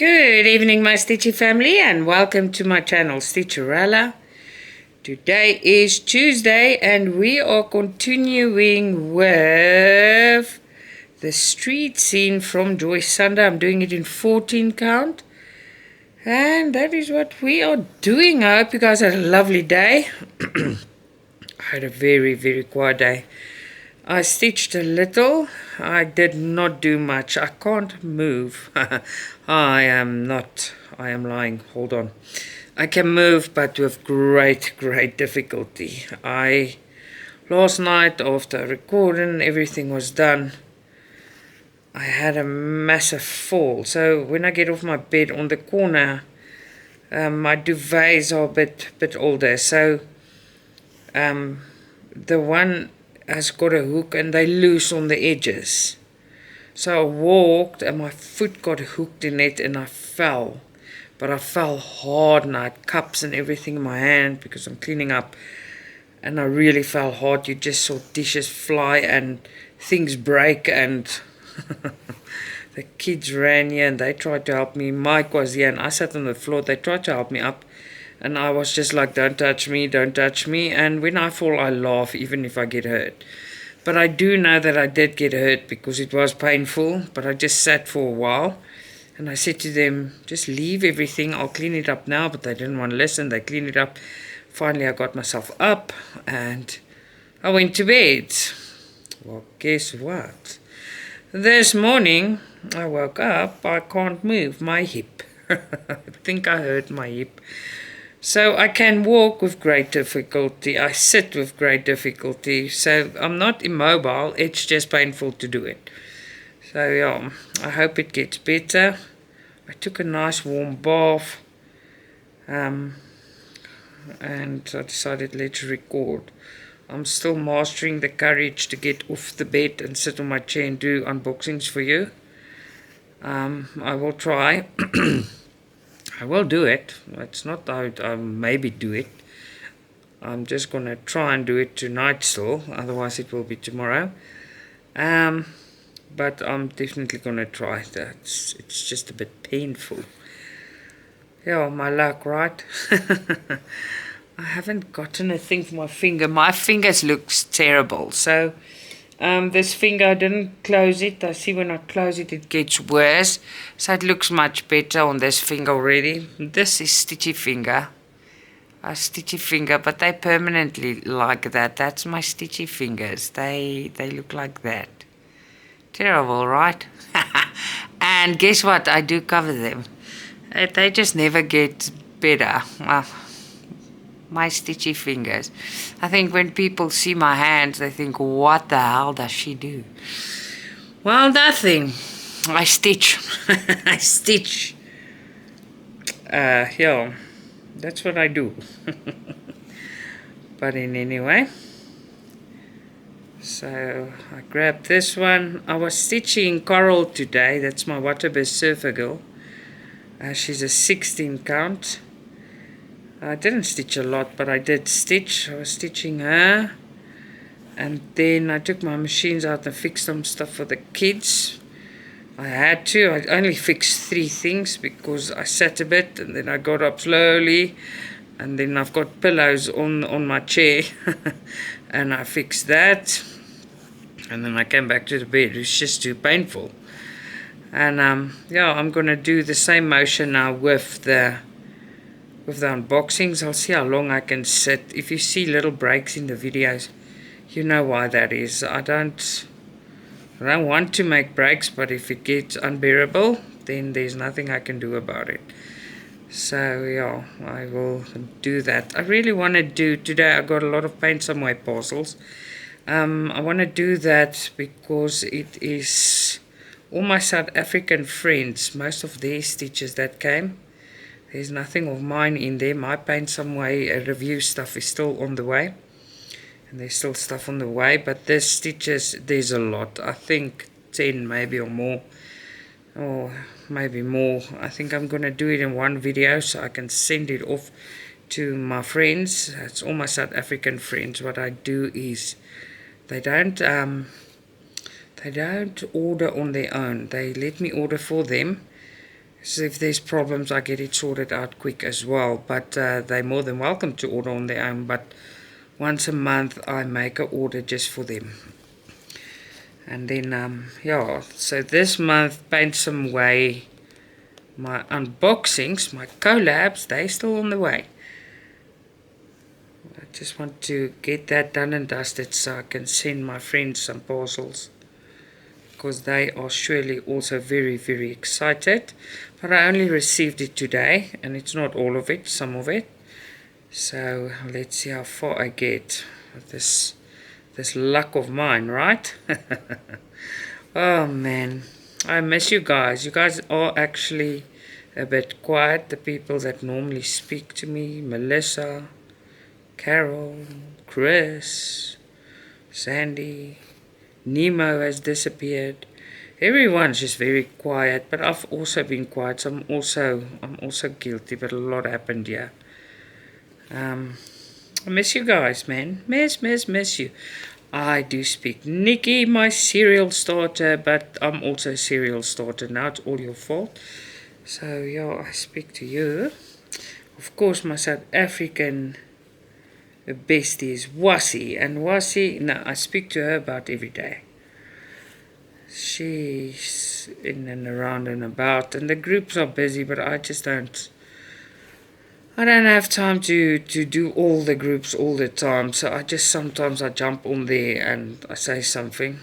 Good evening, my Stitchy family, and welcome to my channel, Stitcha-Rella. Today is Tuesday, and we are continuing with the street scene from Joy Sunday. I'm doing it in 14 count, and that is what we are doing. I hope you guys had a lovely day. I had a very, very quiet day. I stitched a little. I did not do much. I can't move. I am lying. Hold on. I can move, but with great difficulty. Last night after recording, everything was done. I had a massive fall. So when I get off my bed on the corner, my duvets are a bit older. So the one has got a hook and they loose on the edges. So I walked and my foot got hooked in it and I fell. But I fell hard and I had cups and everything in my hand because I'm cleaning up. And I really fell hard. You just saw dishes fly and things break, and the kids ran here and they tried to help me. Mike was here and I sat on the floor. They tried to help me up. And I was just like, don't touch me, don't touch me. And when I fall, I laugh, even if I get hurt. But I do know that I did get hurt because it was painful. But I just sat for a while. And I said to them, just leave everything. I'll clean it up now. But they didn't want to listen. They cleaned it up. Finally, I got myself up. And I went to bed. Well, guess what? This morning, I woke up. I can't move my hip. I think I hurt my hip. So I can walk with great difficulty. I sit with great difficulty. So I'm not immobile. It's just painful to do it. So yeah, I hope it gets better. I took a nice warm bath. And I decided let's record. I'm still mastering the courage to get off the bed and sit on my chair and do unboxings for you. I will try. I will do it. It's not that I maybe do it. I'm just going to try and do it tonight still. Otherwise it will be tomorrow. But I'm definitely going to try that. It's just a bit painful. Yeah, my luck, right? I haven't gotten a thing for my finger. My fingers looks terrible. So this finger, I didn't close it. I see when I close it, it gets worse. So it looks much better on this finger already. This is Stitchy finger. A Stitchy finger, but they permanently like that. That's my Stitchy fingers. They look like that. Terrible, right? And guess what? I do cover them. They just never get better. My Stitchy fingers. I think when people see my hands, they think, what the hell does she do? Well, nothing. I stitch. I stitch. Yeah, that's what I do. But in anyway, so I grabbed this one. I was stitching Coral today. That's my WATTOBIZZ surfer girl. She's a 16 count. I didn't stitch a lot, but I did stitch. I was stitching her. And then I took my machines out and fixed some stuff for the kids. I had to. I only fixed 3 things because I sat a bit and then I got up slowly. And then I've got pillows on my chair. And I fixed that. And then I came back to the bed. It was just too painful. And yeah, I'm going to do the same motion now with the unboxings. I'll see how long I can sit. If you see little breaks in the videos, you know why that is. I don't want to make breaks, but if it gets unbearable, then there's nothing I can do about it. So yeah, I will do that. I really want to do today. I got a lot of paint some way parcels. I want to do that because it is all my South African friends, most of their stitches that came. There's nothing of mine in there. My paint some way review stuff is still on the way. And there's still stuff on the way. But this stitches, there's a lot. I think 10 maybe or more. Or maybe more. I think I'm going to do it in one video so I can send it off to my friends. It's all my South African friends. What I do is they don't order on their own. They let me order for them. So if there's problems, I get it sorted out quick as well. But they're more than welcome to order on their own. But once a month, I make an order just for them. And then, yeah, so this month, Paint Some Way, my unboxings, my collabs, they're still on the way. I just want to get that done and dusted so I can send my friends some parcels, because they are surely also very, very excited. But I only received it today, and it's not all of it, some of it. So let's see how far I get with this luck of mine, right? Oh man, I miss you guys. You guys are actually a bit quiet. The people that normally speak to me, Melissa, Carol, Chris, Sandy, Nemo has disappeared. Everyone's just very quiet, but I've also been quiet, so I'm also guilty, but a lot happened here. I miss you guys, man. Miss you. I do speak. Nikki, my serial starter, but I'm also a serial starter now. It's all your fault. So, yeah, I speak to you. Of course, my South African bestie is Wassie. And Wassie, no, I speak to her about every day. She's in and around and about. And the groups are busy, but I just don't have time to do all the groups all the time. So sometimes I jump on there and I say something.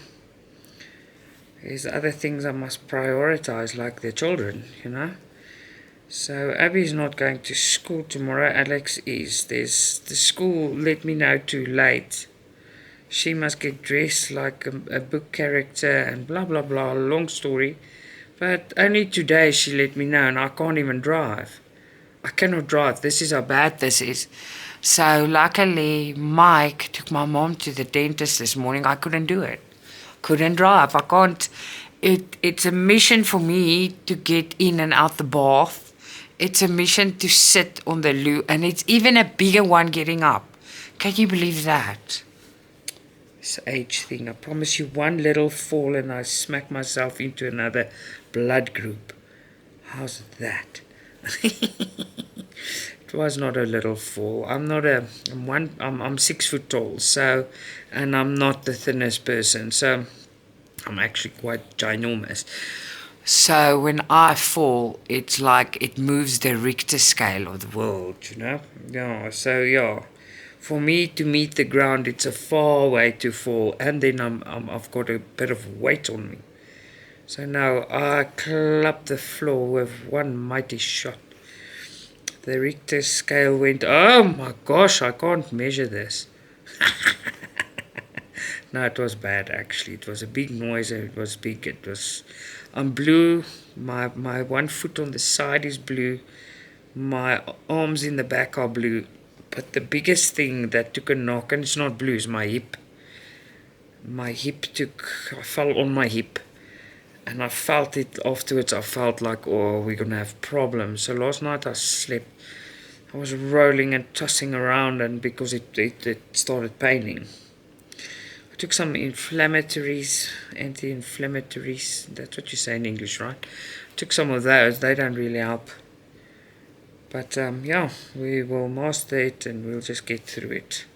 There's other things I must prioritize, like the children, you know. So Abby's not going to school tomorrow. Alex is. The school let me know too late. She must get dressed like a book character and blah blah blah. Long story. But only today she let me know, and I can't even drive. I cannot drive. This is how bad this is. So luckily Mike took my mom to the dentist this morning. I couldn't do it. Couldn't drive. I can't. It's a mission for me to get in and out the bath. It's a mission to sit on the loo, and it's even a bigger one getting up. Can you believe that? This age thing. I promise you, one little fall and I smack myself into another blood group. How's that? It was not a little fall. I'm 6 foot tall, so, and I'm not the thinnest person, so I'm actually quite ginormous. So when I fall, it's like it moves the Richter scale of the world, you know. Yeah. So yeah, for me to meet the ground, it's a far way to fall, and then I've got a bit of weight on me. So now I club the floor with one mighty shot. The Richter scale went, oh my gosh, I can't measure this. No, it was bad actually. It was a big noise, and it was big. I'm blue. My 1 foot on the side is blue. My arms in the back are blue. But the biggest thing that took a knock, and it's not blue, is my hip. I fell on my hip. And I felt it afterwards. I felt like, oh, we're going to have problems. So last night I slept. I was rolling and tossing around, and because it started paining. I took some anti-inflammatories. That's what you say in English, right? I took some of those. They don't really help. But yeah, we will master it and we'll just get through it.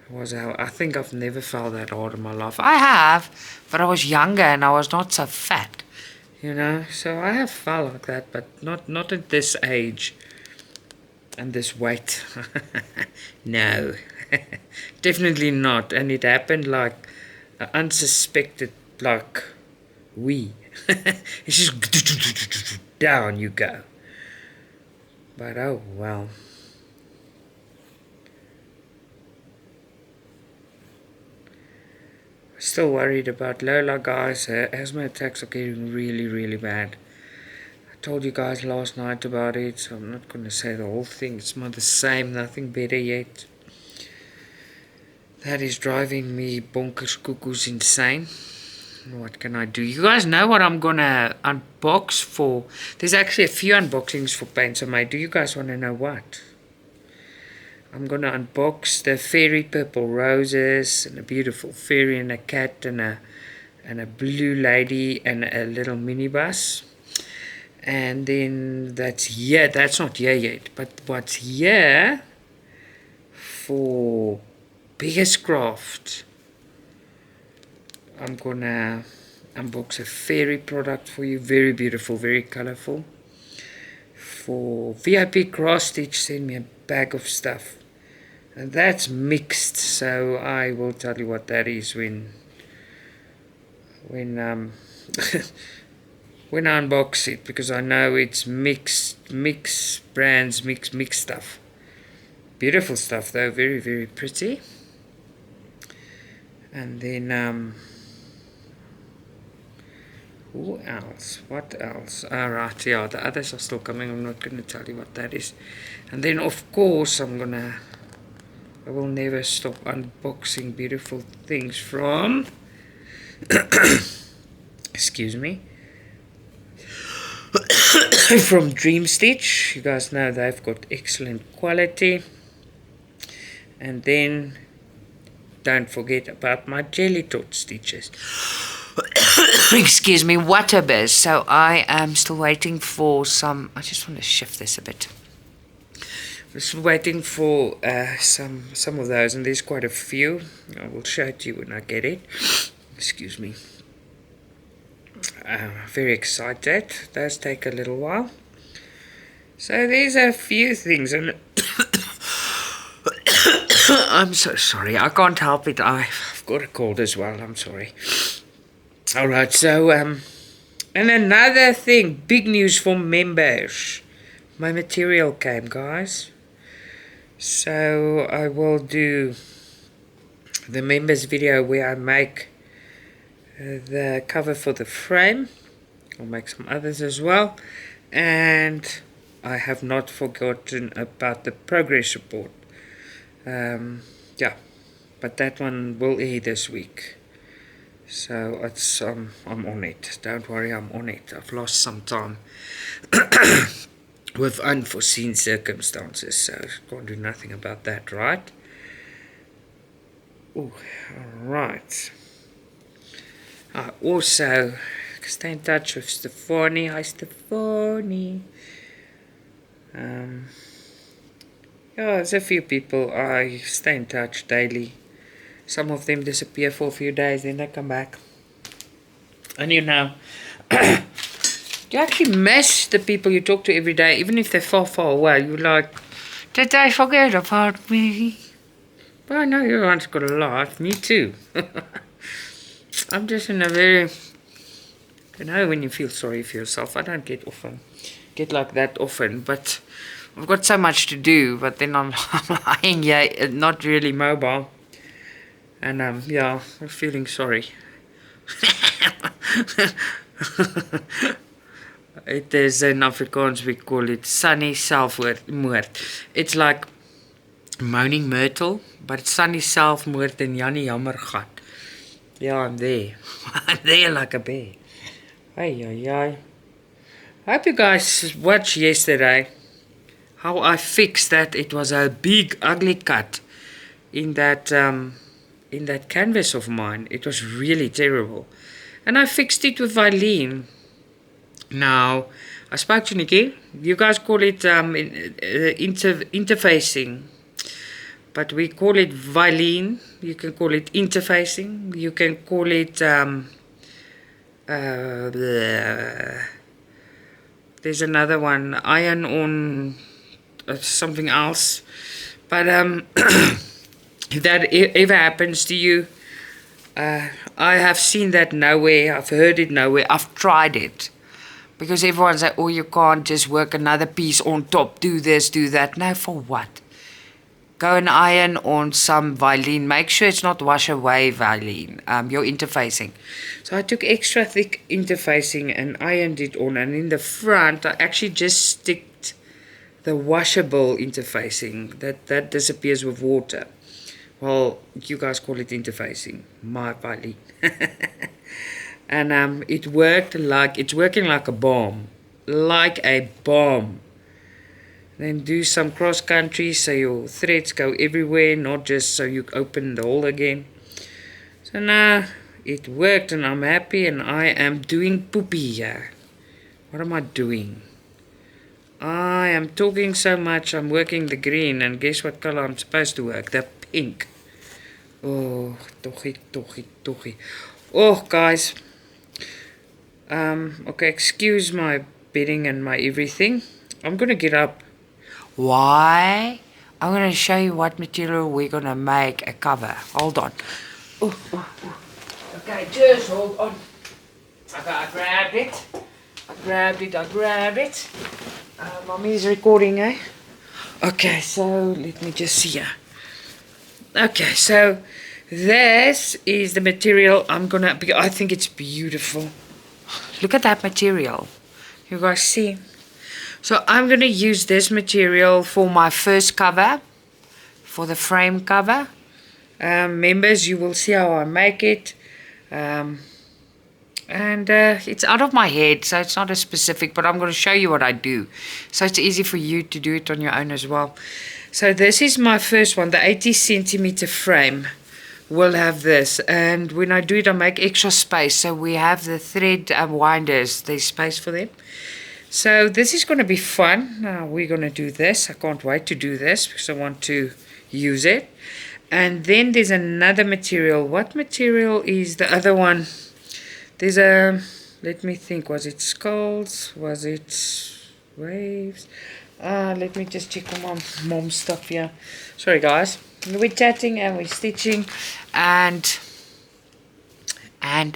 I think I've never felt that hard in my life. I have, but I was younger and I was not so fat, you know. So I have felt like that, but not at this age and this weight. No, definitely not. And it happened like unsuspected, like it's just down you go. But oh well. Still worried about Lola, guys. Her asthma attacks are getting really, really bad. I told you guys last night about it, so I'm not going to say the whole thing. It's not the same, nothing better yet. That is driving me bonkers cuckoos insane. What can I do? You guys know what I'm going to unbox for. There's actually a few unboxings for paints I made. Do you guys want to know what? I'm going to unbox the fairy purple roses, and a beautiful fairy and a cat and a blue lady and a little minibus. And then that's here, that's not here yet, but what's here for BIGGESTCRAFT, I'm gonna unbox a fairy product for you, very beautiful, very colorful. For VIP Cross Stitch, send me a bag of stuff, and that's mixed, so I will tell you what that is when when I unbox it, because I know it's mixed brands, mixed stuff. Beautiful stuff though, very, very pretty. And then who else? What else? Alright, yeah, the others are still coming. I'm not going to tell you what that is. And then of course I will never stop unboxing beautiful things from excuse me, from Dreamstitch. You guys know they've got excellent quality. And then don't forget about my jelly tot stitches. Excuse me, WATTOBIZZ. So I am still waiting for some. I just want to shift this a bit. Just waiting for some of those, and there's quite a few. I will show it to you when I get it. Excuse me. Very excited. Those take a little while. So there's a few things, and I'm so sorry. I can't help it. I've got a cold as well. I'm sorry. All right. So and another thing, big news for members. My material came, guys. So I will do the members video where I make the cover for the frame. I'll make some others as well. And I have not forgotten about the progress report. Yeah, but that one will air this week. So it's I'm on it. Don't worry, I'm on it. I've lost some time with unforeseen circumstances, so can't do nothing about that, right? Oh, alright. I also stay in touch with Stephanie. Hi, Stephanie. Yeah, there's a few people I stay in touch daily. Some of them disappear for a few days, then they come back. And you know, you actually miss the people you talk to every day, even if they're far, far away. You're like, did they forget about me? Well, I know everyone's got a life. Me too. I'm just in a very, you know, when you feel sorry for yourself. I don't get like that often, but I've got so much to do. But then I'm lying here, not really mobile, and yeah, I'm feeling sorry. It is in Afrikaans, we call it sunny selfmoord. It's like moaning myrtle, but it's sunny selfmoord en Jannie jammer gat. Yeah, I'm there. I'm there like a bear. Ay. I hope you guys watched yesterday how I fixed that. It was a big ugly cut in that canvas of mine. It was really terrible. And I fixed it with Eileen. Now, I spoke to Nikki. You guys call it interfacing. But we call it Eileen. You can call it interfacing. You can call it there's another one, iron on something else. But if that ever happens to you, I have seen that nowhere. I've heard it nowhere. I've tried it. Because everyone's like, oh, you can't just work another piece on top, do this, do that. No, for what? Go and iron on some Eileen. Make sure it's not wash away Eileen. Your interfacing. So I took extra thick interfacing and ironed it on. And in the front, I actually just sticked the washable interfacing. That disappears with water. Well, you guys call it interfacing. My Eileen. And it worked like, it's working like a bomb. Like a bomb. Then do some cross country so your threads go everywhere, not just so you open the hole again. So now it worked and I'm happy and I am doing poopy here. What am I doing? I am talking so much, I'm working the green, and guess what color I'm supposed to work? The pink. Oh, tochie. Oh, guys. Okay, excuse my bedding and my everything. I'm gonna get up. Why? I'm gonna show you what material we're gonna make a cover. Hold on. Oh. Okay, just hold on. Okay, I grabbed it. Mommy is recording, eh? Okay, so let me just see here. Okay, so this is the material I think it's beautiful. Look at that material. You guys see? So I'm gonna use this material for my first cover, for the frame cover. Members, you will see how I make it. And it's out of my head, so it's not a specific, but I'm going to show you what I do. So it's easy for you to do it on your own as well. So this is my first one, the 80 centimeter frame will have this. And when I do it, I make extra space. So we have the thread winders, there's space for them. So this is going to be fun. Now we're going to do this. I can't wait to do this because I want to use it. And then there's another material. What material is the other one? There's a, let me think, was it skulls? Was it waves? Let me just check on my mom's stuff here. Sorry guys, we're chatting and we're stitching and you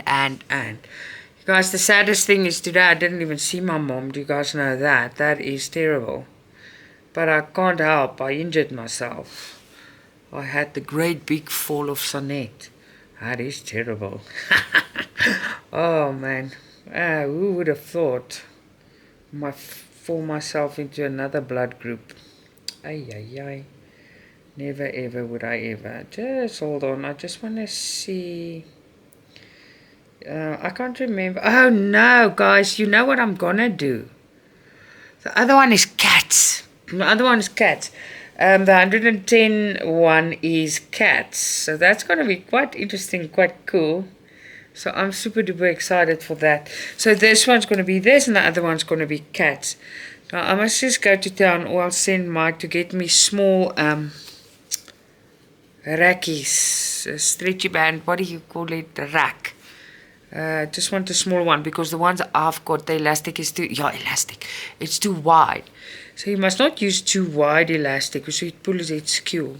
guys, the saddest thing is today I didn't even see my mom. Do you guys know that? That is terrible. But I can't help, I injured myself. I had the great big fall of Sanet. That is terrible. Oh man, who would have thought fall myself into another blood group? Ay. Never ever would I ever. Just hold on, I just want to see. I can't remember. Oh no, guys, you know what I'm gonna do? The other one is cats. The 110 one is cats. So that's going to be quite interesting, quite cool. So I'm super duper excited for that. So this one's going to be this and the other one's going to be cats. Now I must just go to town or I'll send Mike to get me small rackies. A stretchy band, what do you call it? A rack. Just want a small one because the ones I've got, the elastic is too, it's too wide. So you must not use too wide elastic because it pulls it skew.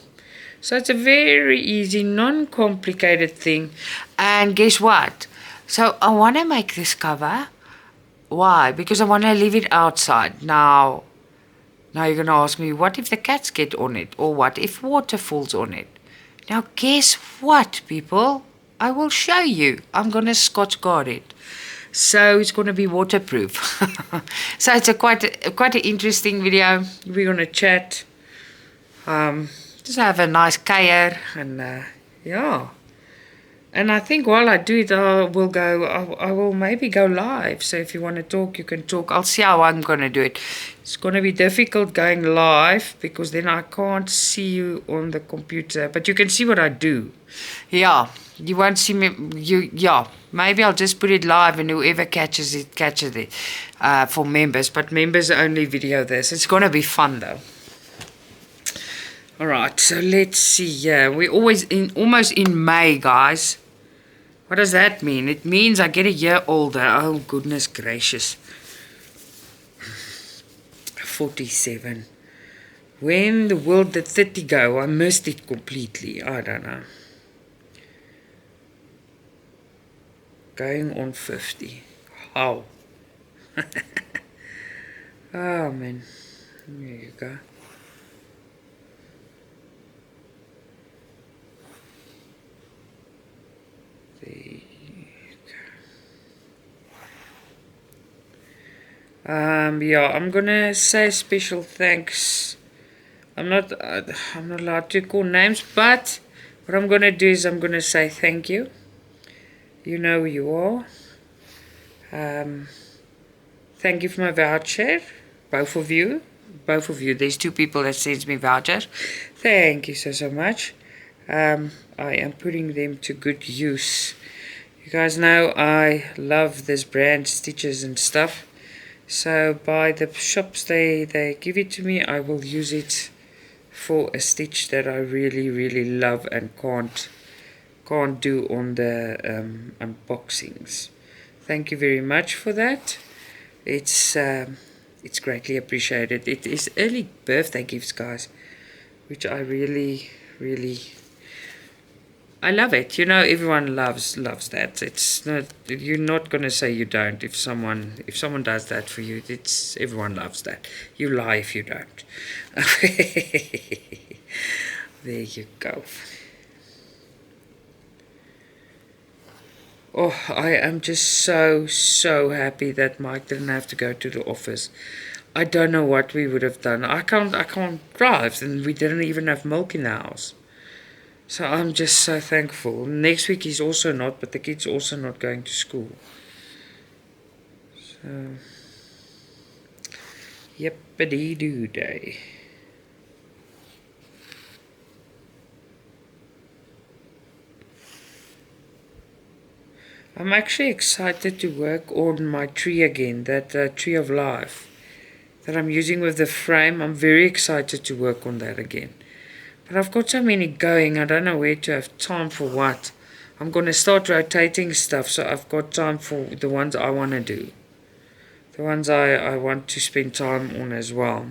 So it's a very easy, non-complicated thing. And guess what? So I want to make this cover. Why? Because I want to leave it outside. Now you're going to ask me, what if the cats get on it? Or what if water falls on it? Now guess what, people? I will show you. I'm going to Scotch guard it. So it's going to be waterproof. So it's quite an interesting video. We're going to chat. Just have a nice kuier and yeah. And I think while I do it, I will maybe go live. So if you want to talk, you can talk. I'll see how I'm going to do it. It's going to be difficult going live because then I can't see you on the computer. But you can see what I do. Yeah. You won't see me, maybe I'll just put it live and whoever catches it for members. But members only video this. It's going to be fun though. Alright, so let's see. Yeah, we're almost in May, guys. What does that mean? It means I get a year older. Oh, goodness gracious. 47. When the world did 30 go, I missed it completely. I don't know. Going on 50. How? Oh man. There you go. There you go. Yeah, I'm gonna say special thanks. I'm not allowed to call names, but what I'm gonna do is I'm gonna say thank you. You know who you are. Thank you for my voucher. Both of you. There's two people that sends me vouchers. Thank you so much. I am putting them to good use. You guys know I love this brand, Stitches and stuff. So by the shops they give it to me, I will use it for a stitch that I really love and can't do on the unboxings. Thank you very much for that. It's greatly appreciated. It is early birthday gifts, guys, which I really I love it. You know, everyone loves that. It's not, you're not gonna say you don't. If someone does that for you, it's everyone loves that. You lie if you don't. There you go. Oh, I am just so happy that Mike didn't have to go to the office. I don't know what we would have done. I can't drive, and we didn't even have milk in the house. So I'm just so thankful. Next week he's also not, but the kid's also not going to school. So, yippity-doo day. I'm actually excited to work on my tree again, that tree of life that I'm using with the frame. I'm very excited to work on that again. But I've got so many going, I don't know where to have time for what. I'm going to start rotating stuff, so I've got time for the ones I want to do. The ones I want to spend time on as well.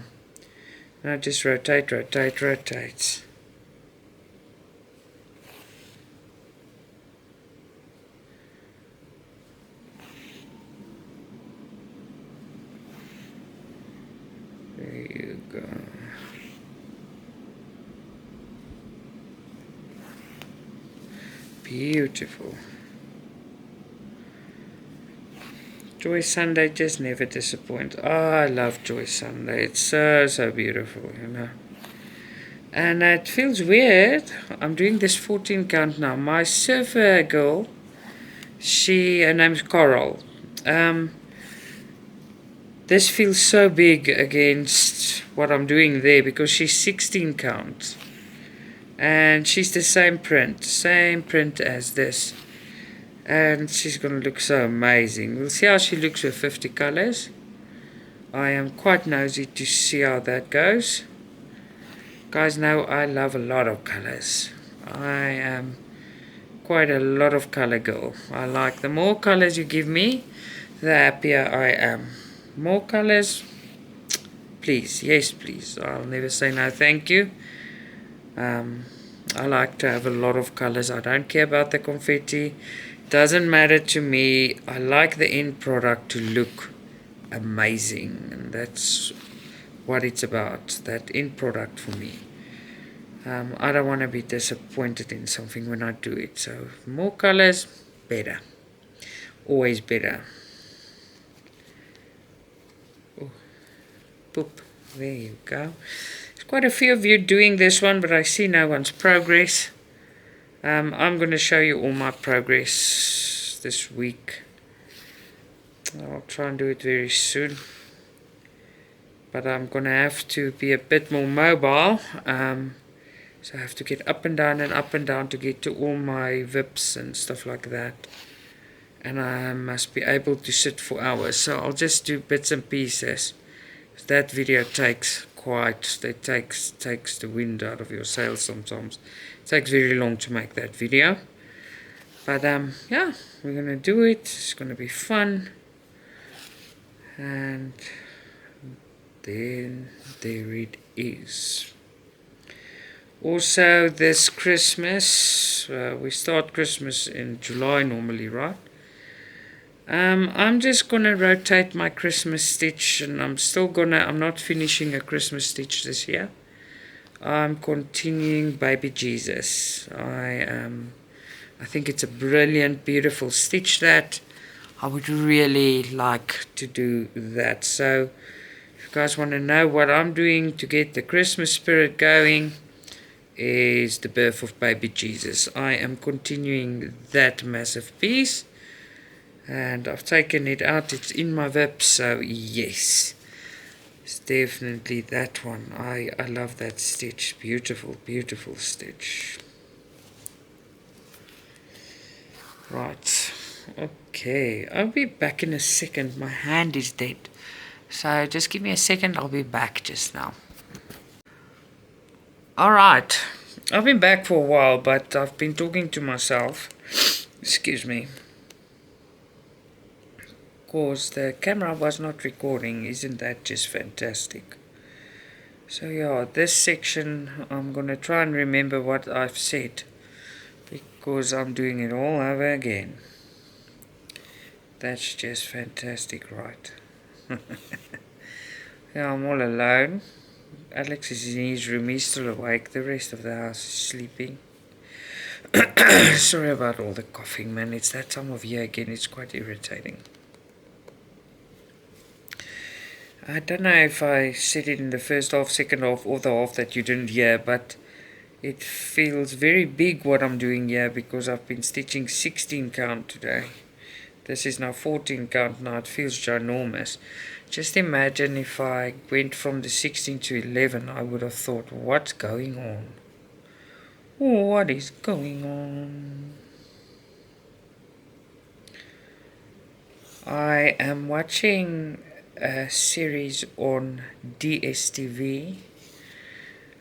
And I just rotate. There you go. Beautiful. Joy Sunday just never disappoints. Oh, I love Joy Sunday. It's so beautiful, you know. And it feels weird. I'm doing this 14 count now. My surfer girl, her name's Coral. This feels so big against what I'm doing there because she's 16 count. And she's the same print as this. And she's going to look so amazing. We'll see how she looks with 50 colors. I am quite nosy to see how that goes. Guys know I love a lot of colors. I am quite a lot of color girl. I like the more colors you give me, the happier I am. More colors, please, yes please. I'll never say no thank you. I like to have a lot of colors. I don't care about the confetti. Doesn't matter to me. I like the end product to look amazing, and that's what it's about, that end product for me. I don't want to be disappointed in something when I do it. So more colors, better. Always better. Oh, poop. There you go. There's quite a few of you doing this one, but I see no one's progress. I'm going to show you all my progress this week. I'll try and do it very soon. But I'm going to have to be a bit more mobile. So I have to get up and down to get to all my VIPs and stuff like that. And I must be able to sit for hours. So I'll just do bits and pieces. That video takes the wind out of your sails sometimes. It takes very long to make that video. But yeah, we're going to do it. It's going to be fun. And then there it is. Also this Christmas, we start Christmas in July normally, right? I'm just gonna rotate my Christmas stitch, and I'm not finishing a Christmas stitch this year. I'm continuing Baby Jesus. I think it's a brilliant, beautiful stitch that I would really like to do that. So if you guys want to know what I'm doing to get the Christmas spirit going, is the birth of Baby Jesus. I am continuing that massive piece, and I've taken it out. It's in my WIP, so yes, it's definitely that one. I love that stitch. Beautiful, beautiful stitch. Right, okay, I'll be back in a second. My hand is dead. So just give me a second, I'll be back just now. Alright, I've been back for a while, but I've been talking to myself. Excuse me. Because the camera was not recording. Isn't that just fantastic? So yeah, this section I'm gonna try and remember what I've said, because I'm doing it all over again. That's just fantastic, right? Yeah, I'm all alone. Alex is in his room, he's still awake. The rest of the house is sleeping. Sorry about all the coughing, man. It's that time of year again. It's quite irritating. I don't know if I said it in the first half, second half, or the half that you didn't hear, but it feels very big what I'm doing here, because I've been stitching 16 count today. This is now 14 count now. It feels ginormous. Just imagine if I went from the 16 to 11, I would have thought, what's going on? What is going on? I am watching a series on DSTV.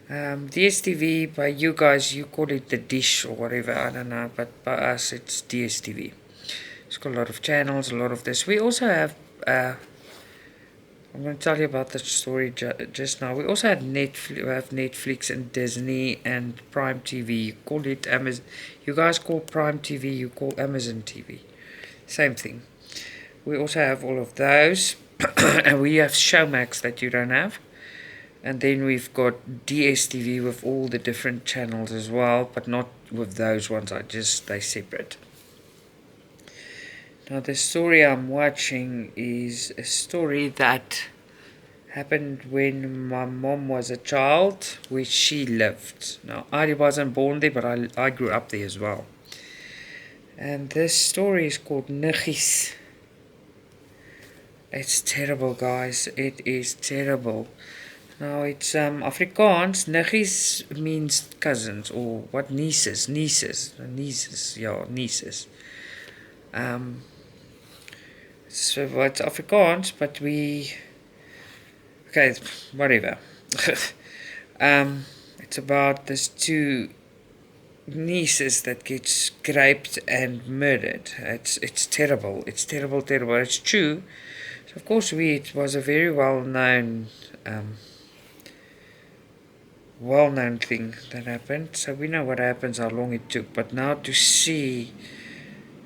DSTV, by you guys, you call it the dish or whatever, I don't know, but by us it's DSTV. It's got a lot of channels, a lot of this. We also have, I'm going to tell you about the story just now. We also have Netflix and Disney and Prime TV. You call it Amazon. You guys call Prime TV, you call Amazon TV. Same thing. We also have all of those. And we have Showmax that you don't have. And then we've got DSTV with all the different channels as well, but not with those ones. They're separate. Now the story I'm watching is a story that happened when my mom was a child, where she lived. Now I wasn't born there, but I grew up there as well. And this story is called Niggies. It's terrible, guys. It is terrible. Now it's Afrikaans. Niggies means cousins, or what, nieces. Yeah, nieces. So it's Afrikaans, but okay, whatever. It's about these two nieces that get scraped and murdered. It's terrible. It's terrible. It's true. So of course it was a very well-known thing that happened. So we know what happens, how long it took. But now to see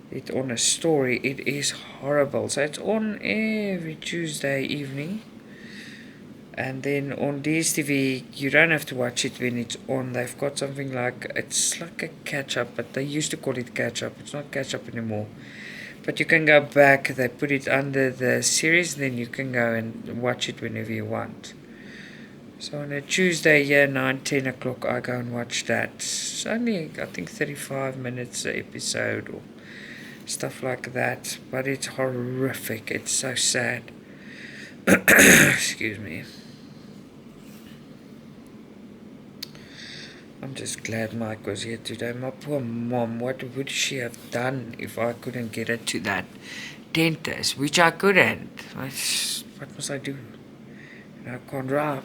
it on a story, it is horrible. So it's on every Tuesday evening. And then on DSTV, you don't have to watch it when it's on. They've got something like, it's like a catch-up, but they used to call it catch-up. It's not catch-up anymore. But you can go back, they put it under the series, then you can go and watch it whenever you want. So on a Tuesday, 9-10 o'clock, I go and watch that. It's only, I think, 35 minutes an episode or stuff like that. But it's horrific. It's so sad. Excuse me. I'm just glad Mike was here today. My poor mom, what would she have done if I couldn't get her to that dentist? Which I couldn't. What must I do? I can't drive.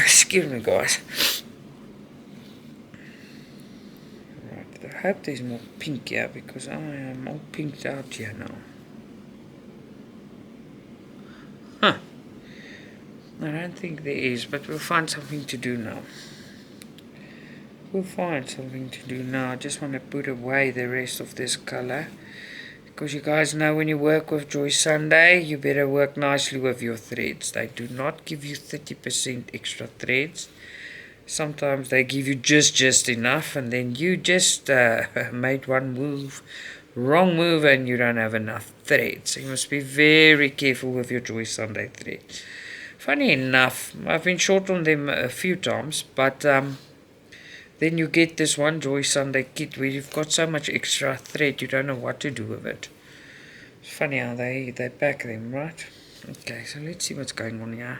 Excuse me, guys. Right, I hope there's more pink here, because I am all pinked out here now. Huh. I don't think there is, but we'll find something to do now. I just want to put away the rest of this color, because you guys know when you work with Joy Sunday, you better work nicely with your threads. They do not give you 30% extra threads. Sometimes they give you just enough, and then you just made one wrong move, and you don't have enough threads. So you must be very careful with your Joy Sunday thread. Funny enough, I've been short on them a few times, but then you get this one Joy Sunday kit where you've got so much extra thread you don't know what to do with it. It's funny how they pack them, right? Okay, so let's see what's going on here.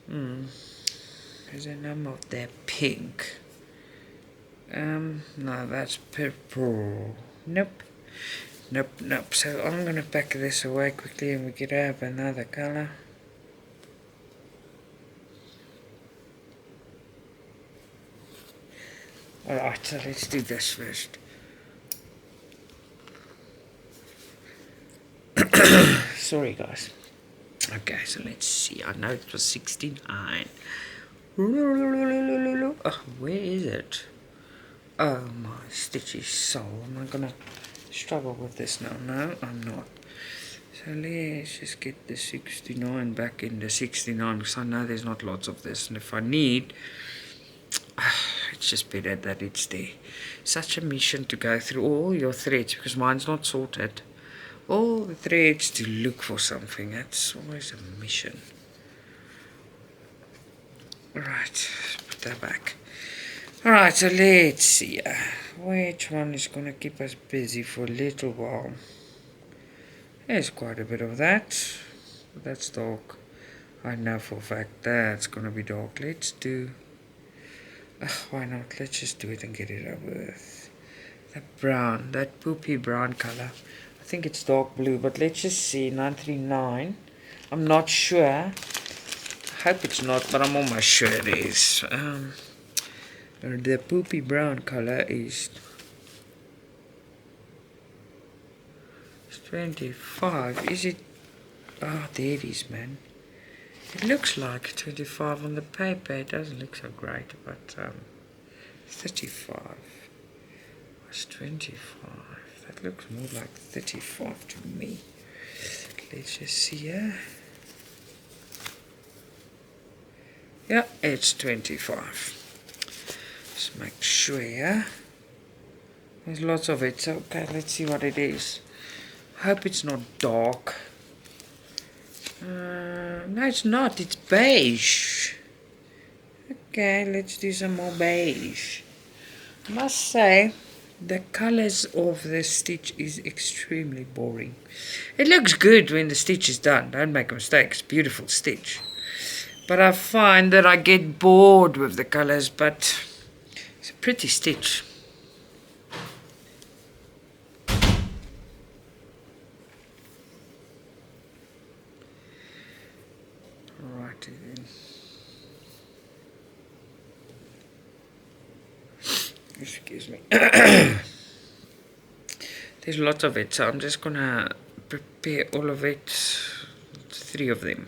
There's a number of that pink. No, that's purple. Nope. Nope. So I'm going to pack this away quickly and we can have another color. Alright, so let's do this first. Sorry guys. Okay, so let's see. I know it was 69. Oh, where is it? Oh my stitchy soul. Am I gonna struggle with this now? No, I'm not. So let's just get the 69 back in the 69 because I know there's not lots of this, and if I need, it's just better that it's there. Such a mission to go through all your threads because mine's not sorted. All the threads to look for something. That's always a mission. Right, put that back. Alright, so let's see. Which one is going to keep us busy for a little while? There's quite a bit of that. That's dark. I know for a fact that's going to be dark. Let's do... why not? Let's just do it and get it over with. That brown, that poopy brown color. I think it's dark blue, but let's just see. 939. I'm not sure. I hope it's not, but I'm almost sure it is. The poopy brown color is 25. Is it? Oh, there it is, man. It looks like 25 on the paper. It doesn't look so great, but 35 was 25. That looks more like 35 to me. Let's just see here. Yeah, it's 25. Just make sure here. There's lots of it, so okay, let's see what it is. Hope it's not dark. No, it's not. It's beige. Okay, let's do some more beige. I must say, the colors of the stitch is extremely boring. It looks good when the stitch is done. Don't make a mistake. It's a beautiful stitch. But I find that I get bored with the colors, but it's a pretty stitch. Alrighty then. Excuse me. There's lots of it, so I'm just gonna prepare all of it. 3 of them.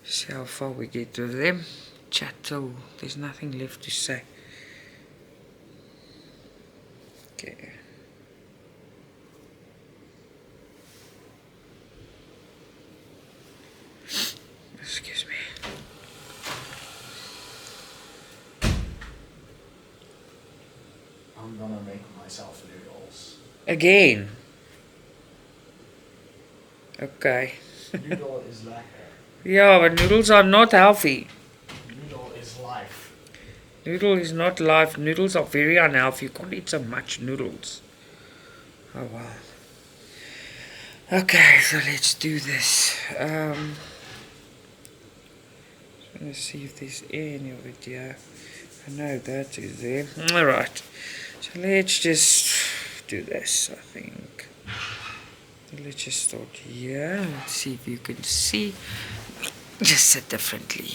See how far we get with them. Chat till there's nothing left to say. Okay. Excuse me. I'm gonna make myself noodles. Again. Okay. Noodle is lekker. Yeah, but noodles are not healthy. Noodle is life. Noodle is not life. Noodles are very unhealthy. You can't eat so much noodles. Oh wow. Okay, so let's do this. Let's see if there's any of it here. I know that is there. Alright. So let's just do this, I think. So let's just start here. Let's see if you can see. Just sit differently.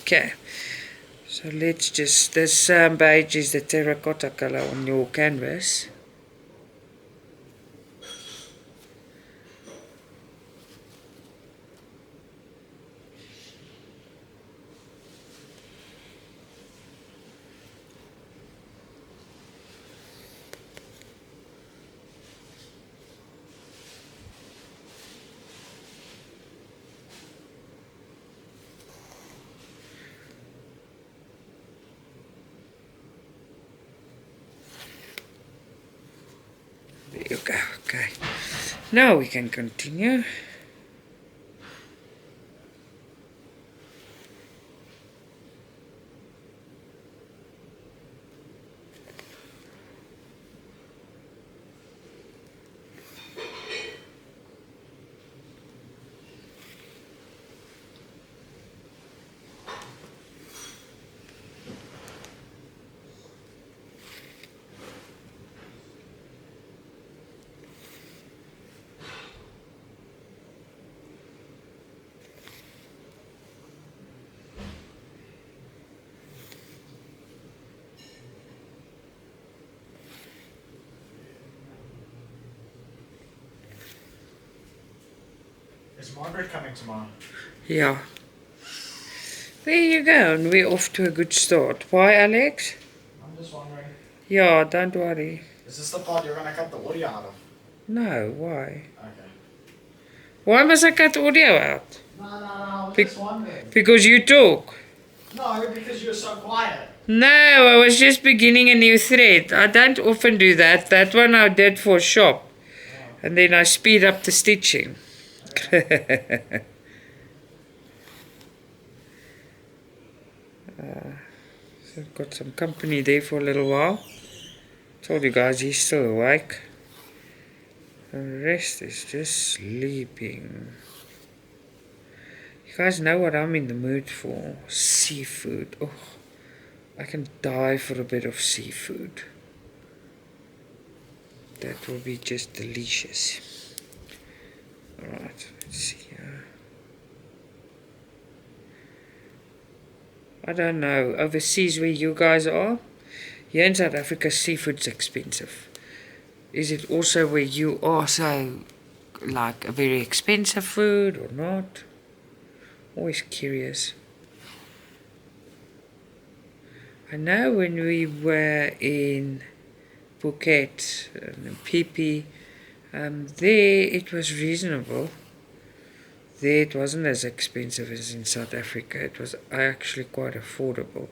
Okay. So let's just, this beige is the terracotta color on your canvas. There you go, okay. Now we can continue. Is Margaret coming tomorrow? Yeah. There you go, and we're off to a good start. Why, Alex? I'm just wondering. Yeah, don't worry. Is this the part you're gonna cut the audio out of? No, why? Okay. Why must I cut audio out? No, I'm just wondering. Because you talk. No, because you're so quiet. No, I was just beginning a new thread. I don't often do that. That one I did for shop. Oh. And then I speed up the stitching. Okay. So I've got some company there for a little while. Told you guys he's still awake. The rest is just sleeping. You guys know what I'm in the mood for? Seafood. Oh, I can die for a bit of seafood. That will be just delicious. Alright, let's see here. I don't know, overseas where you guys are, here in South Africa seafood's expensive. Is it also where you are so like a very expensive food or not? Always curious. I know when we were in Phuket and Phi, there it was reasonable. There it wasn't as expensive as in South Africa. It was actually quite affordable.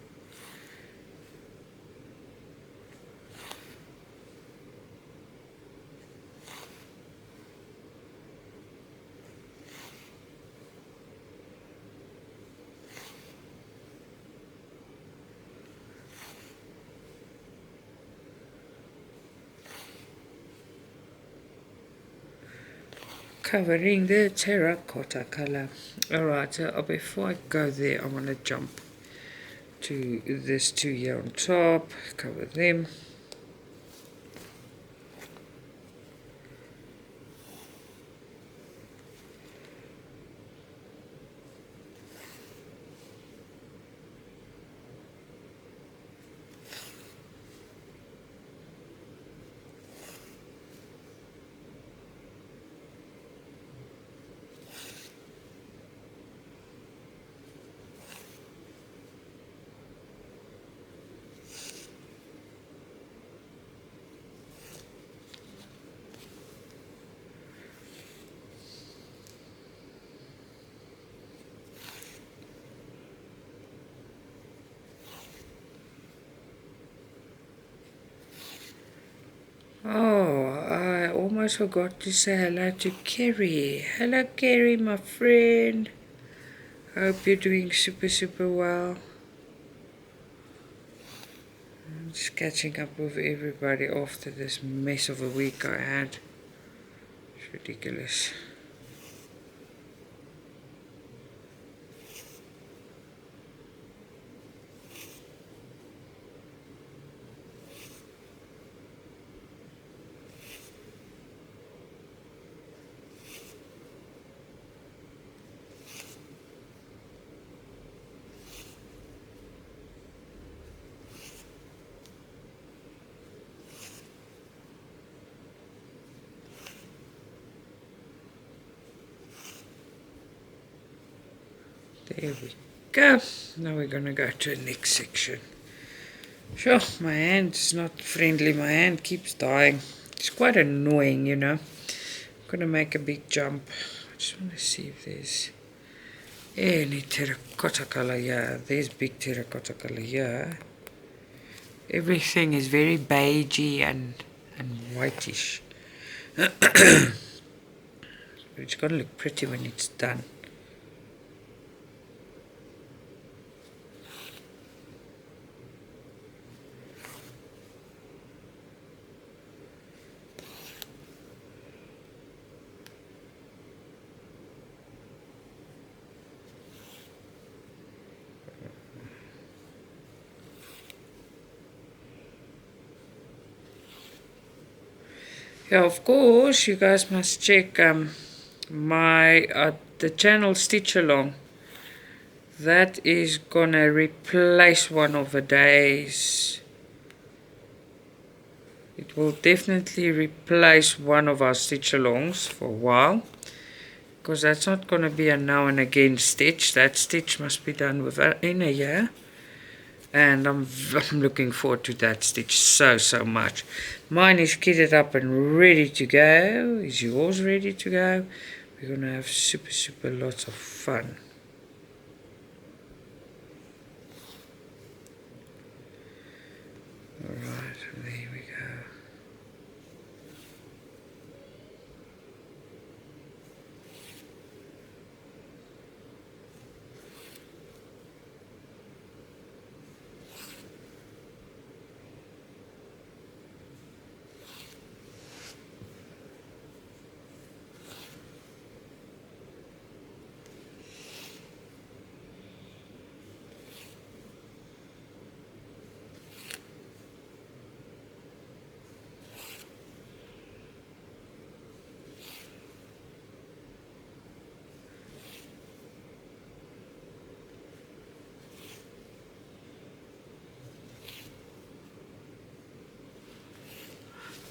Covering the terracotta color. Alright, so before I go there, I want to jump to this two here on top, cover them. Oh, I almost forgot to say hello to Kerry. Hello Kerry, my friend. Hope you're doing super well. I'm just catching up with everybody after this mess of a week I had. It's ridiculous. There we go. Now we're going to go to the next section. Sure, my hand is not friendly. My hand keeps dying. It's quite annoying, you know. I'm going to make a big jump. I just want to see if there's any terracotta color here. There's big terracotta color here. Everything is very beigey and whitish. It's going to look pretty when it's done. Yeah, of course, you guys must check my the channel Stitch Along. That is gonna replace one of the days. It will definitely replace one of our Stitch Alongs for a while. because that's not going to be a now and again stitch. That stitch must be done within a year. And I'm looking forward to that stitch so much. Mine is kitted up and ready to go. Is yours ready to go? We're going to have super lots of fun. Alright, there we go.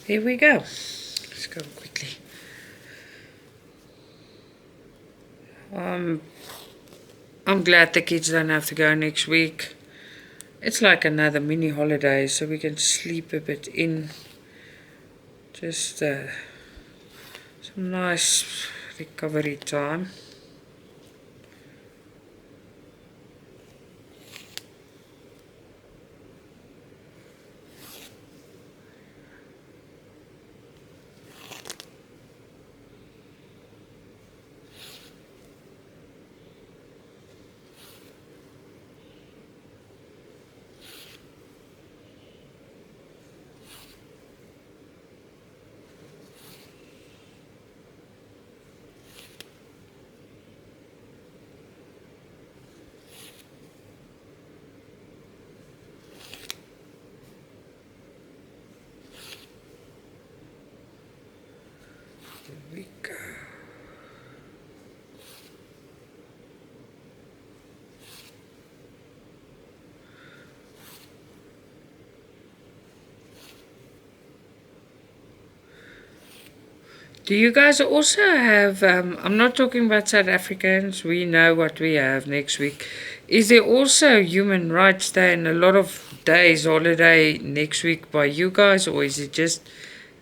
Here we go. Let's go quickly. I'm glad the kids don't have to go next week. It's like another mini holiday, so we can sleep a bit in. Just some nice recovery time. We go. Do you guys also have, I'm not talking about South Africans, we know what we have next week. Is there also Human Rights Day and a lot of days holiday next week by you guys, or is it just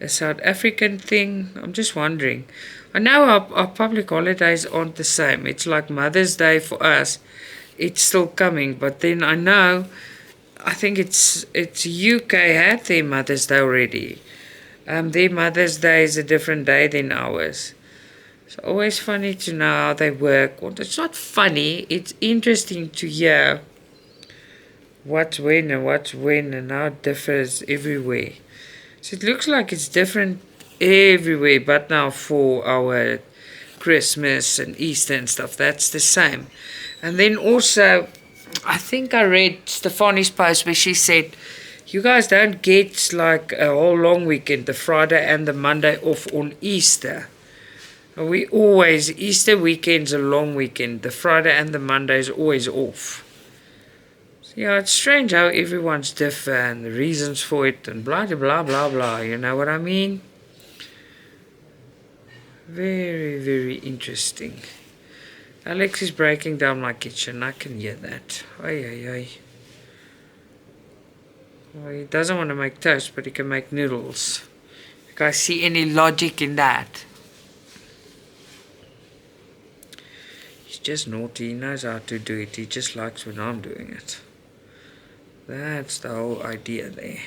a South African thing? I'm just wondering. I know our public holidays aren't the same. It's like Mother's Day for us. It's still coming, but then I think it's UK had their Mother's Day already. Their Mother's Day is a different day than ours. It's always funny to know how they work. Well, it's not funny. It's interesting to hear what's when and how it differs everywhere. So it looks like it's different everywhere, but now for our Christmas and Easter and stuff, that's the same. And then also, I think I read Stefani's post where she said, you guys don't get like a whole long weekend, the Friday and the Monday off on Easter. We always, Easter weekend's a long weekend. The Friday and the Monday is always off. So yeah, it's strange how everyone's different, the reasons for it, and blah, blah, blah, blah. You know what I mean? Very interesting. Alex is breaking down my kitchen. I can hear that. Ay. Well, he doesn't want to make toast, but he can make noodles. You guys see any logic in that? He's just naughty. He knows how to do it. He just likes when I'm doing it. That's the whole idea there.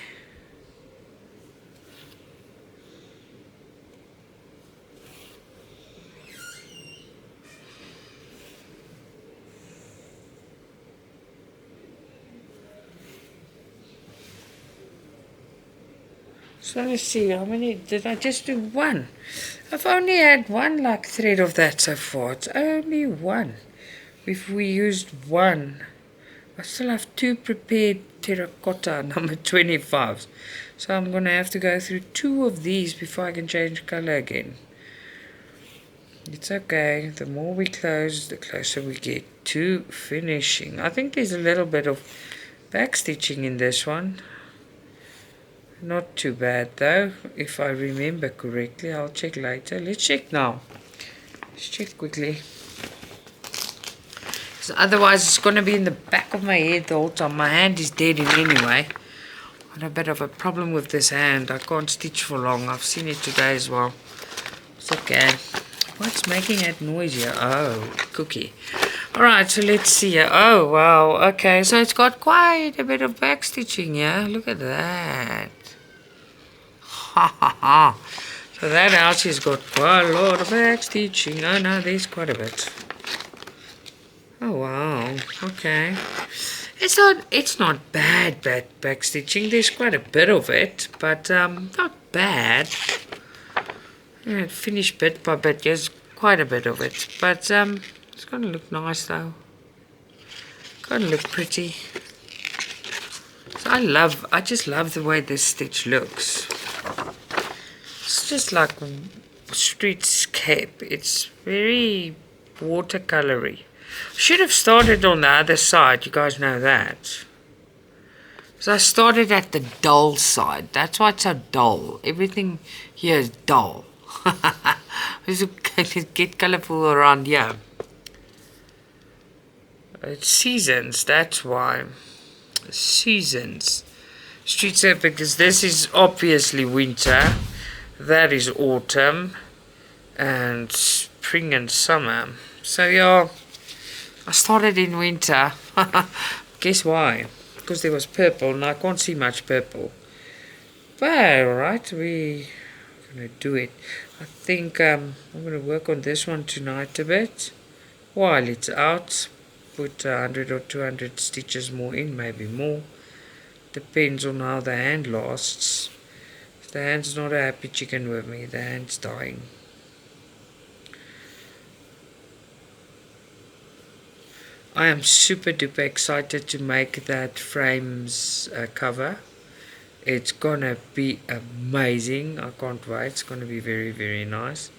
So let's see, how many did I just do? One. I've only had one like thread of that so far. It's only one. If we used one, I still have two prepared terracotta number 25s. So I'm going to have to go through two of these before I can change color again. It's okay. The more we close, the closer we get to finishing. I think there's a little bit of backstitching in this one. Not too bad though, if I remember correctly. I'll check later. Let's check now. Just check quickly. So otherwise it's going to be in the back of my head the whole time. My hand is dead in anyway. Got a bit of a problem with this hand. I can't stitch for long. I've seen it today as well. It's okay. What's making that noise here? Oh, cookie. Alright, so let's see here. Oh, wow. Okay, so it's got quite a bit of back stitching here. Look at that. Ha ha ha. So that house has got quite a lot of back stitching. Oh no, there's quite a bit. Oh wow. Okay. It's not bad back stitching. There's quite a bit of it, but not bad. Yeah, finished bit by bit. Yes, quite a bit of it, but it's gonna look nice though. Gonna look pretty. So I just love the way this stitch looks. It's just like streetscape. It's very watercolory. Should have started on the other side. You guys know that. So I started at the dull side. That's why it's so dull. Everything here is dull. We should get colorful around here. It's seasons. That's why. Seasons. Streetscape, because this is obviously winter. That is autumn and spring and summer. So yeah, I started in winter. Guess why? Because there was purple and I can't see much purple. But alright, we're gonna do it. I think I'm gonna work on this one tonight a bit while it's out. Put 100 or 200 stitches more in, maybe more. Depends on how the hand lasts. The hand's not a happy chicken with me. The hand's dying. I am super duper excited to make that frames cover. It's gonna be amazing. I can't wait. It's gonna be very, very nice.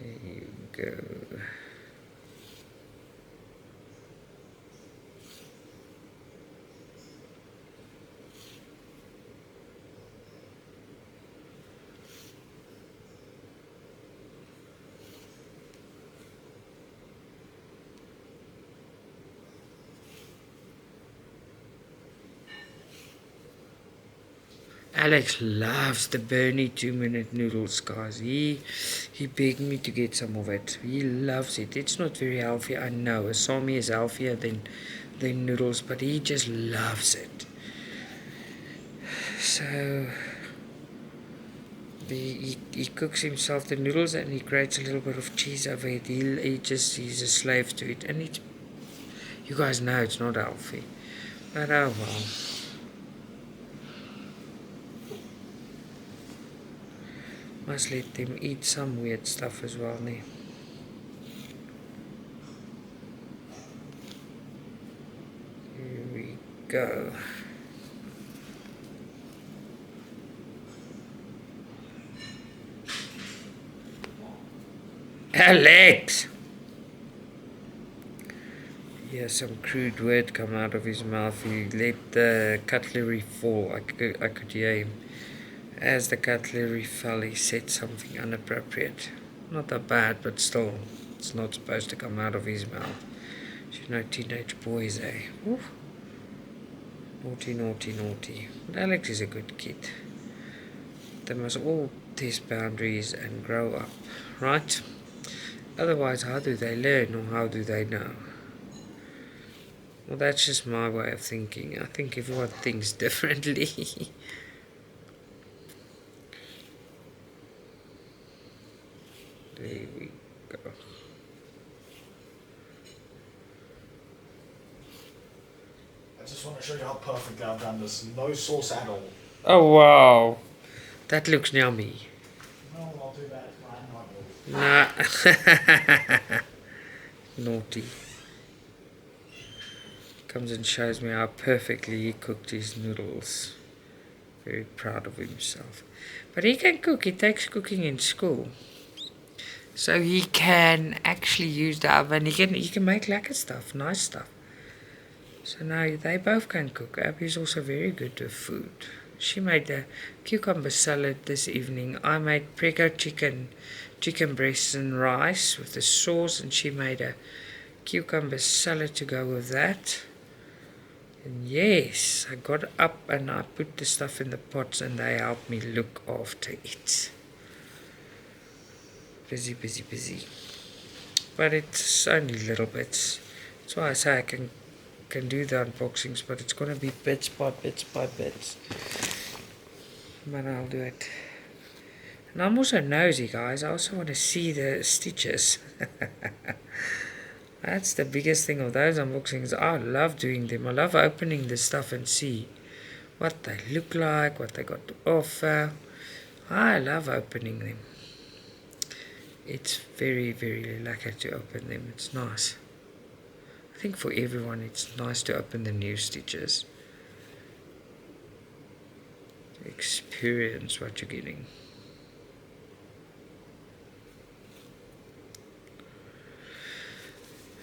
There you go. Alex loves the Bernie 2-minute noodles, guys. He begged me to get some of it. He loves it. It's not very healthy, I know. Asami is healthier than noodles, but he just loves it. So he cooks himself the noodles and he grates a little bit of cheese over it. He's a slave to it, and it's, you guys know it's not healthy. But oh well. Must let them eat some weird stuff as well, ne? Here we go. Alex! Yeah, some crude word come out of his mouth. He let the cutlery fall. I could hear him. As the cutlery fell, he said something inappropriate. Not that bad, but still, it's not supposed to come out of his mouth. You know, teenage boys, eh? Oof. Naughty, naughty, naughty. But Alex is a good kid. They must all test boundaries and grow up, right? Otherwise, how do they learn, or how do they know? Well, that's just my way of thinking. I think everyone thinks differently. There we go. I just want to show you how perfectly I've done this. No sauce at all. Oh wow, that looks yummy. No, I'll do that. Nah. Naughty. Comes and shows me how perfectly he cooked his noodles. Very proud of himself. But he can cook. He takes cooking in school. So he can actually use the oven. He can make lekker stuff, nice stuff. So now they both can cook. Abby's also very good with food. She made the cucumber salad this evening. I made prego chicken breasts and rice with the sauce, and she made a cucumber salad to go with that. And yes, I got up and I put the stuff in the pots and they helped me look after it. Busy, busy, busy. But it's only little bits. That's why I say I can do the unboxings, but it's going to be bits by bits by bits. But I'll do it. And I'm also nosy, guys. I also want to see the stitches. That's the biggest thing of those unboxings. I love doing them. I love opening the stuff and see what they look like, what they got to offer. I love opening them. It's very, very lucky to open them. It's nice. I think for everyone it's nice to open the new stitches. To experience what you're getting.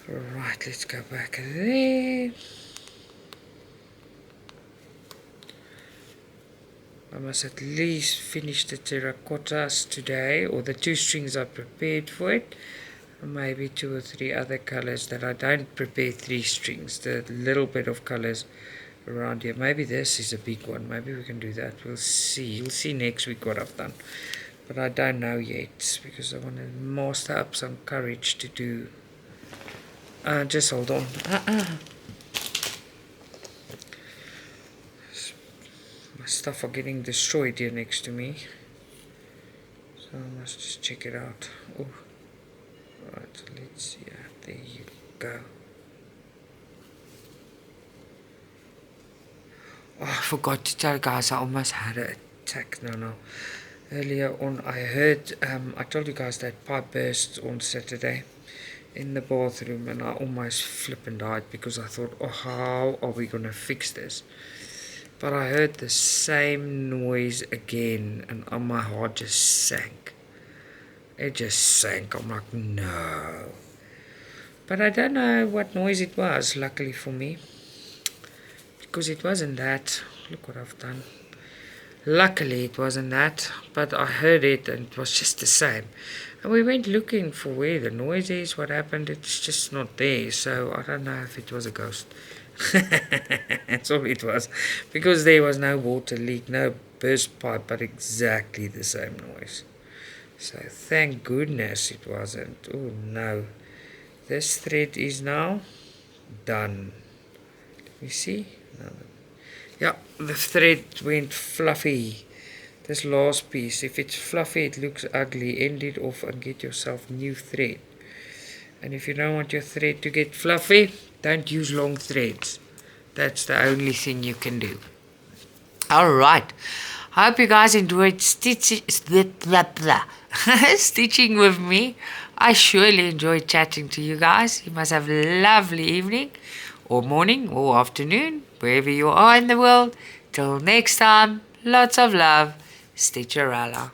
Right, let's go back there. I must at least finish the terracottas today, or the 2 strings I prepared for it. Maybe 2 or 3 other colors that I don't prepare 3 strings. The little bit of colors around here. Maybe this is a big one. Maybe we can do that. We'll see. You'll see next week what I've done. But I don't know yet because I want to master up some courage to do. Just hold on. My stuff are getting destroyed here next to me. So I must just check it out. Oh. Right, let's see. There you go. Oh, I forgot to tell you guys, I almost had an attack. No. Earlier on, I heard, I told you guys that pipe burst on Saturday in the bathroom, and I almost flipped and died because I thought, oh, how are we going to fix this? But I heard the same noise again, and my heart just sank. It just sank. I'm like, no. But I don't know what noise it was, luckily for me. Because it wasn't that. Look what I've done. Luckily it wasn't that. But I heard it and it was just the same. And we went looking for where the noise is, what happened. It's just not there. So I don't know if it was a ghost. That's all it was. Because there was no water leak, no burst pipe, but exactly the same noise. So thank goodness it wasn't. Oh no. This thread is now done. Let me see. No. Yeah, the thread went fluffy. This last piece. If it's fluffy, it looks ugly. End it off and get yourself new thread. And if you don't want your thread to get fluffy, don't use long threads. That's the only thing you can do. Alright. I hope you guys enjoyed stitching with me. I surely enjoyed chatting to you guys. You must have a lovely evening, or morning, or afternoon, wherever you are in the world. Till next time, lots of love. Stitcha-Rella.